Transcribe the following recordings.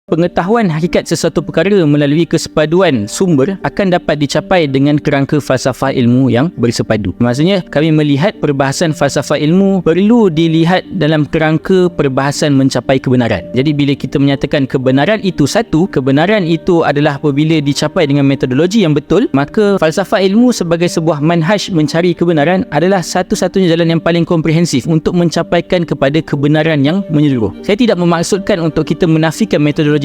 Pengetahuan hakikat sesuatu perkara melalui kesepaduan sumber akan dapat dicapai dengan kerangka falsafah ilmu yang bersepadu. Maksudnya, kami melihat perbahasan falsafah ilmu perlu dilihat dalam kerangka perbahasan mencapai kebenaran. Jadi, bila kita menyatakan kebenaran itu satu, kebenaran itu adalah apabila dicapai dengan metodologi yang betul, maka falsafah ilmu sebagai sebuah manhaj mencari kebenaran adalah satu-satunya jalan yang paling komprehensif untuk mencapaikan kepada kebenaran yang menyeluruh. Saya tidak memaksudkan untuk kita menafikan metodologi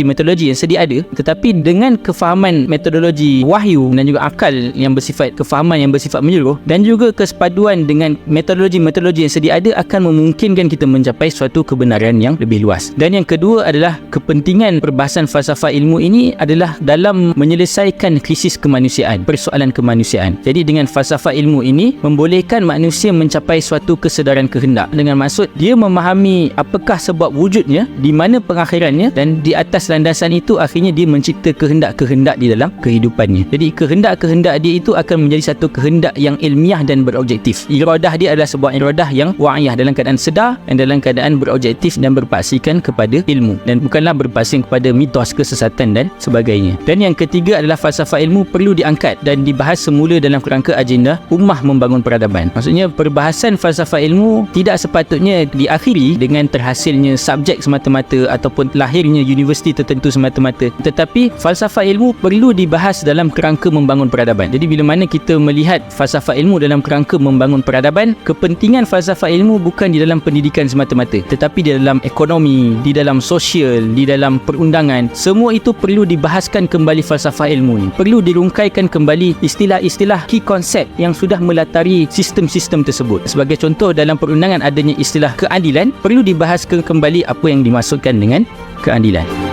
yang sedia ada, tetapi dengan kefahaman metodologi wahyu dan juga akal yang bersifat kefahaman yang bersifat menyeluruh dan juga kesepaduan dengan metodologi yang sedia ada akan memungkinkan kita mencapai suatu kebenaran yang lebih luas. Dan yang kedua adalah kepentingan perbahasan falsafah ilmu ini adalah dalam menyelesaikan krisis kemanusiaan, persoalan kemanusiaan. Jadi dengan falsafah ilmu ini membolehkan manusia mencapai suatu kesedaran kehendak, dengan maksud dia memahami apakah sebab wujudnya, di mana pengakhirannya, dan di atas landasan itu akhirnya dia mencipta kehendak-kehendak di dalam kehidupannya. Jadi kehendak-kehendak dia itu akan menjadi satu kehendak yang ilmiah dan berobjektif. Iradah dia adalah sebuah iradah yang wa'iyah, dalam keadaan sedar dan dalam keadaan berobjektif dan berpaksikan kepada ilmu dan bukanlah berpaksing kepada mitos, kesesatan dan sebagainya. Dan yang ketiga adalah falsafah ilmu perlu diangkat dan dibahas semula dalam kerangka agenda ummah membangun peradaban. Maksudnya perbahasan falsafah ilmu tidak sepatutnya diakhiri dengan terhasilnya subjek semata-mata ataupun lahirnya universiti tertentu semata-mata, tetapi falsafah ilmu perlu dibahas dalam kerangka membangun peradaban. Jadi bila mana kita melihat falsafah ilmu dalam kerangka membangun peradaban, kepentingan falsafah ilmu bukan di dalam pendidikan semata-mata, tetapi di dalam ekonomi, di dalam sosial, di dalam perundangan. Semua itu perlu dibahaskan kembali falsafah ilmu ini. Perlu dirungkaikan kembali istilah-istilah key konsep yang sudah melatari sistem-sistem tersebut. Sebagai contoh, dalam perundangan adanya istilah keadilan, perlu dibahaskan kembali apa yang dimaksudkan dengan keadilan.